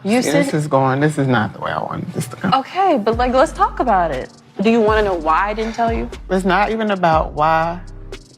This is not the way I wanted this to go. Okay, but like, let's talk about it. Do you want to know why I didn't tell you? It's not even about why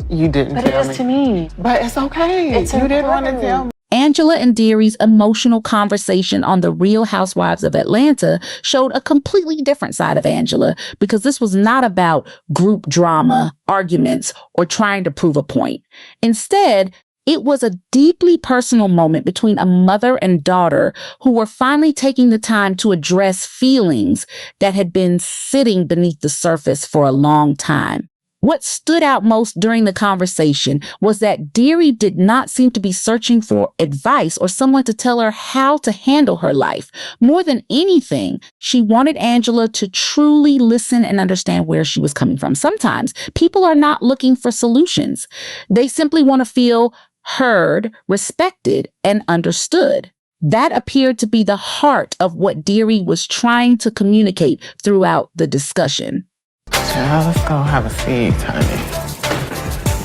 you didn't tell me. But it is to me. But it's okay. You didn't want to tell me. Angela and Deary's emotional conversation on The Real Housewives of Atlanta showed a completely different side of Angela, because this was not about group drama, arguments, or trying to prove a point. Instead, it was a deeply personal moment between a mother and daughter who were finally taking the time to address feelings that had been sitting beneath the surface for a long time. What stood out most during the conversation was that Deary did not seem to be searching for advice or someone to tell her how to handle her life. More than anything, she wanted Angela to truly listen and understand where she was coming from. Sometimes people are not looking for solutions. They simply want to feel heard, respected, and understood. That appeared to be the heart of what Deary was trying to communicate throughout the discussion. Now let's go have a seat, honey.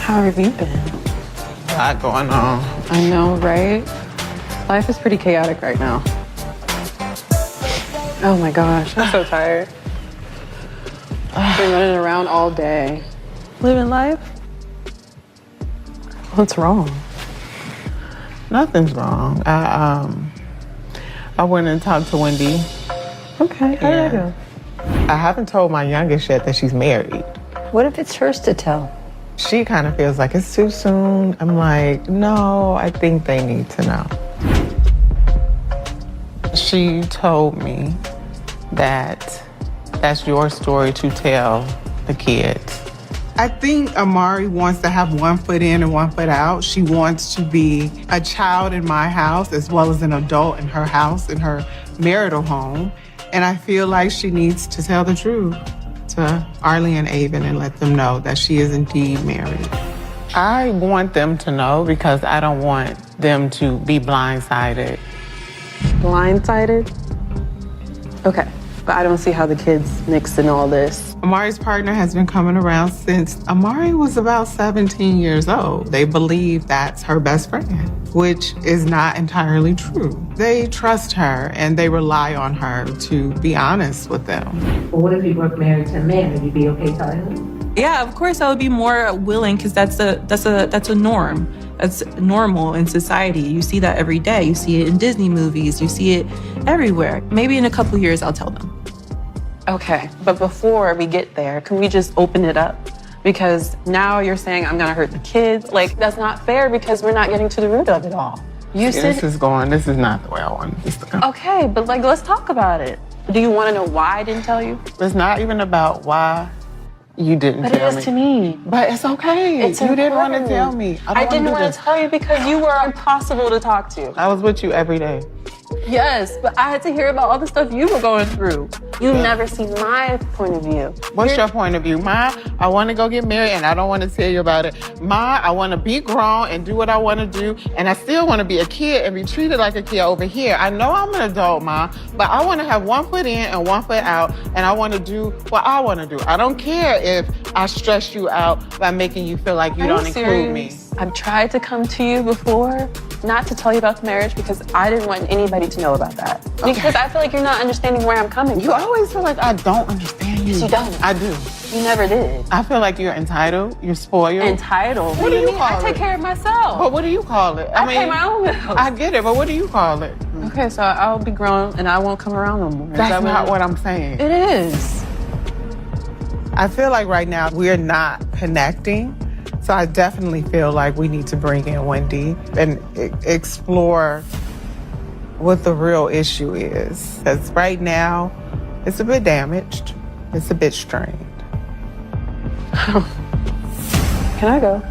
How have you been? A lot going on. I know, right? Life is pretty chaotic right now. Oh my gosh, I'm so tired. I've been running around all day. Living life? What's wrong? Nothing's wrong. I went and talked to Wendy. Okay, how did that go? I haven't told my youngest yet that she's married. What if it's hers to tell? She kind of feels like it's too soon. I'm like, no, I think they need to know. She told me that that's your story to tell the kids. I think Ahmauri wants to have one foot in and one foot out. She wants to be a child in my house as well as an adult in her house, in her marital home. And I feel like she needs to tell the truth to Arlie and Avon and let them know that she is indeed married. I want them to know because I don't want them to be blindsided. Blindsided? Okay, but I don't see how the kids mixed in all this. Ahmauri's partner has been coming around since Ahmauri was about 17 years old. They believe that's her best friend, which is not entirely true. They trust her and they rely on her to be honest with them. Well, what if you were married to a man? Would you be okay telling him? Yeah, of course I would be more willing, because that's a norm. That's normal in society. You see that every day. You see it in Disney movies. You see it everywhere. Maybe in a couple years I'll tell them. Okay, but before we get there, can we just open it up? Because now you're saying I'm gonna hurt the kids. Like, that's not fair because we're not getting to the root of it all. This is not the way I wanted this to go. Okay, but like, let's talk about it. Do you want to know why I didn't tell you? It's not even about why you didn't tell me. But it is to me. But it's okay. It's you didn't want to tell me. I didn't want to tell you because you were impossible to talk to. I was with you every day. Yes, but I had to hear about all the stuff you were going through. You've never seen my point of view. What's your point of view? Ma, I want to go get married and I don't want to tell you about it. Ma, I want to be grown and do what I want to do, and I still want to be a kid and be treated like a kid over here. I know I'm an adult, Ma, but I want to have one foot in and one foot out, and I want to do what I want to do. I don't care if I stress you out by making you feel like you don't include me. I've tried to come to you before, not to tell you about the marriage, because I didn't want anybody to know about that. Okay. Because I feel like you're not understanding where I'm coming from. You always feel like I don't understand you. Yes, you don't. I do. You never did. I feel like you're entitled, you're spoiled. Entitled? What do you call it? I take care of myself. But what do you call it? I pay my own bills. I get it, but what do you call it? Okay, so I'll be grown and I won't come around no more. That's not what I'm saying. It is. I feel like right now we're not connecting. So I definitely feel like we need to bring in Wendy and explore what the real issue is. Because right now, it's a bit damaged. It's a bit strained. Can I go?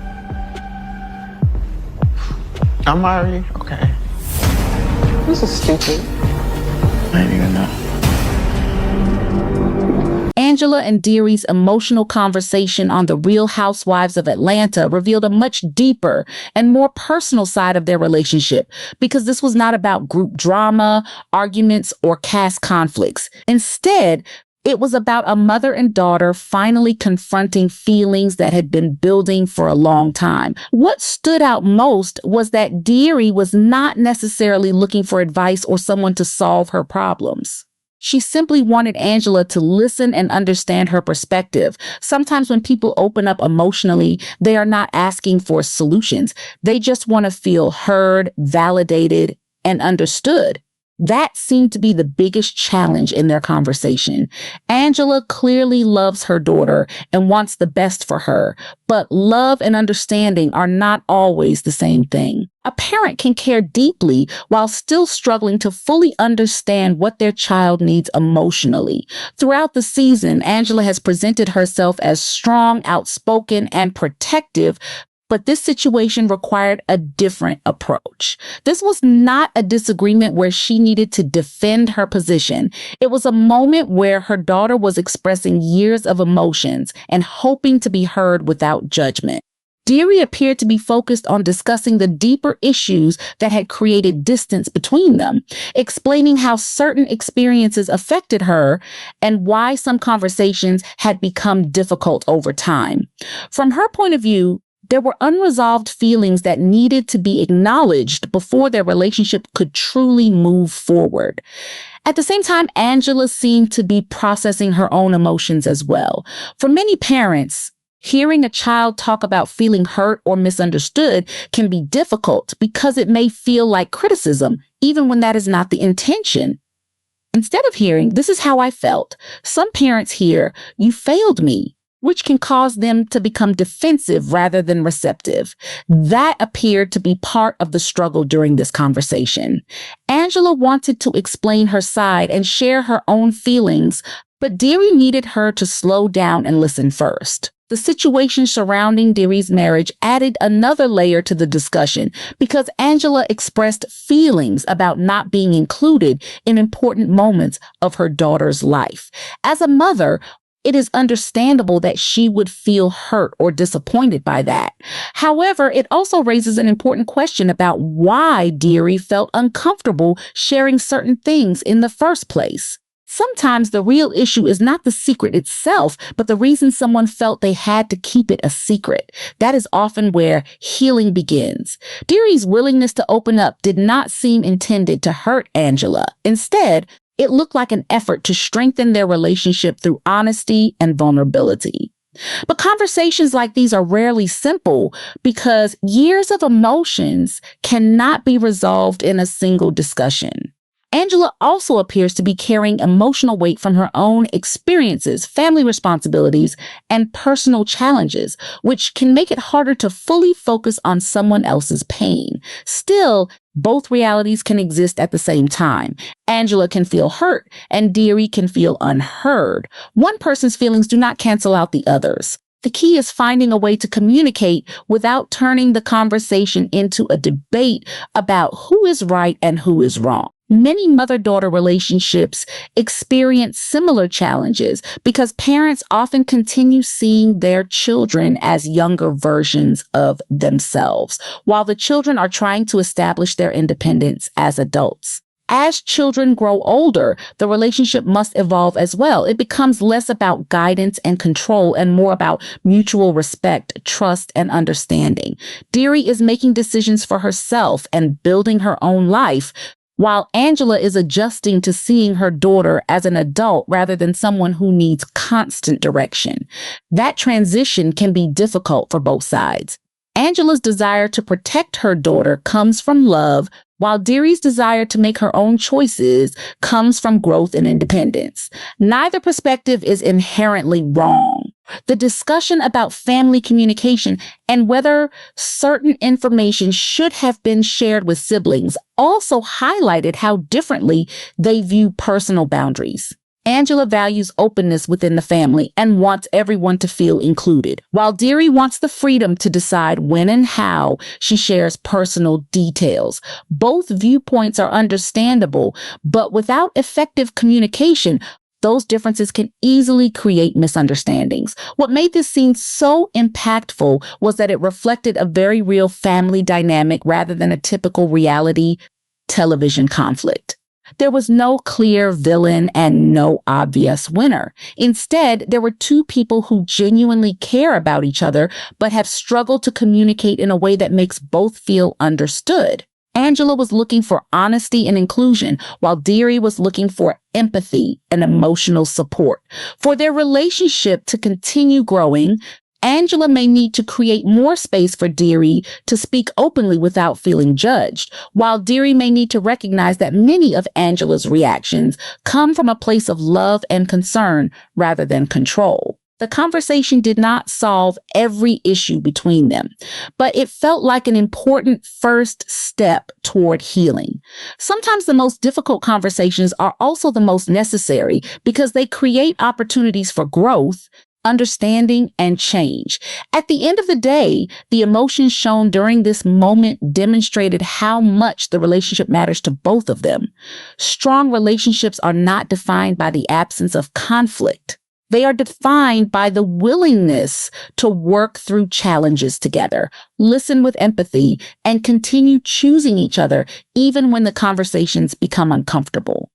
Ahmauri? Okay. This is stupid. I don't even know. Angela and Deary's emotional conversation on The Real Housewives of Atlanta revealed a much deeper and more personal side of their relationship, because this was not about group drama, arguments, or cast conflicts. Instead, It was about a mother and daughter finally confronting feelings that had been building for a long time. What stood out most was that Dearie was not necessarily looking for advice or someone to solve her problems. She simply wanted Angela to listen and understand her perspective. Sometimes when people open up emotionally, they are not asking for solutions. They just want to feel heard, validated, and understood. That seemed to be the biggest challenge in their conversation. Angela clearly loves her daughter and wants the best for her, but love and understanding are not always the same thing. A parent can care deeply while still struggling to fully understand what their child needs emotionally. Throughout the season, Angela has presented herself as strong, outspoken, and protective, but this situation required a different approach. This was not a disagreement where she needed to defend her position. It was a moment where her daughter was expressing years of emotions and hoping to be heard without judgment. Dearie appeared to be focused on discussing the deeper issues that had created distance between them, explaining how certain experiences affected her and why some conversations had become difficult over time. From her point of view, there were unresolved feelings that needed to be acknowledged before their relationship could truly move forward. At the same time, Angela seemed to be processing her own emotions as well. For many parents, hearing a child talk about feeling hurt or misunderstood can be difficult because it may feel like criticism, even when that is not the intention. Instead of hearing, "This is how I felt," some parents hear, "You failed me," which can cause them to become defensive rather than receptive. That appeared to be part of the struggle during this conversation. Angela wanted to explain her side and share her own feelings, but Dearie needed her to slow down and listen first. The situation surrounding Dearie's marriage added another layer to the discussion because Angela expressed feelings about not being included in important moments of her daughter's life. As a mother, it is understandable that she would feel hurt or disappointed by that. However, it also raises an important question about why Dearie felt uncomfortable sharing certain things in the first place. Sometimes the real issue is not the secret itself, but the reason someone felt they had to keep it a secret. That is often where healing begins. Dearie's willingness to open up did not seem intended to hurt Angela. Instead, it looked like an effort to strengthen their relationship through honesty and vulnerability. But conversations like these are rarely simple because years of emotions cannot be resolved in a single discussion. Angela also appears to be carrying emotional weight from her own experiences, family responsibilities, and personal challenges, which can make it harder to fully focus on someone else's pain. Still, both realities can exist at the same time. Angela can feel hurt, and Dearie can feel unheard. One person's feelings do not cancel out the other's. The key is finding a way to communicate without turning the conversation into a debate about who is right and who is wrong. Many mother-daughter relationships experience similar challenges because parents often continue seeing their children as younger versions of themselves, while the children are trying to establish their independence as adults. As children grow older, the relationship must evolve as well. It becomes less about guidance and control and more about mutual respect, trust, and understanding. Dearie is making decisions for herself and building her own life, while Angela is adjusting to seeing her daughter as an adult rather than someone who needs constant direction. That transition can be difficult for both sides. Angela's desire to protect her daughter comes from love, while Dearie's desire to make her own choices comes from growth and independence. Neither perspective is inherently wrong. The discussion about family communication and whether certain information should have been shared with siblings also highlighted how differently they view personal boundaries. Angela values openness within the family and wants everyone to feel included, while Dearie wants the freedom to decide when and how she shares personal details. Both viewpoints are understandable, but without effective communication, those differences can easily create misunderstandings. What made this scene so impactful was that it reflected a very real family dynamic rather than a typical reality television conflict. There was no clear villain and no obvious winner. Instead, there were two people who genuinely care about each other, but have struggled to communicate in a way that makes both feel understood. Angela was looking for honesty and inclusion, while Deary was looking for empathy and emotional support. For their relationship to continue growing, Angela may need to create more space for Deary to speak openly without feeling judged, while Deary may need to recognize that many of Angela's reactions come from a place of love and concern rather than control. The conversation did not solve every issue between them, but it felt like an important first step toward healing. Sometimes the most difficult conversations are also the most necessary because they create opportunities for growth, understanding, and change. At the end of the day, the emotions shown during this moment demonstrated how much the relationship matters to both of them. Strong relationships are not defined by the absence of conflict. They are defined by the willingness to work through challenges together, listen with empathy, and continue choosing each other even when the conversations become uncomfortable.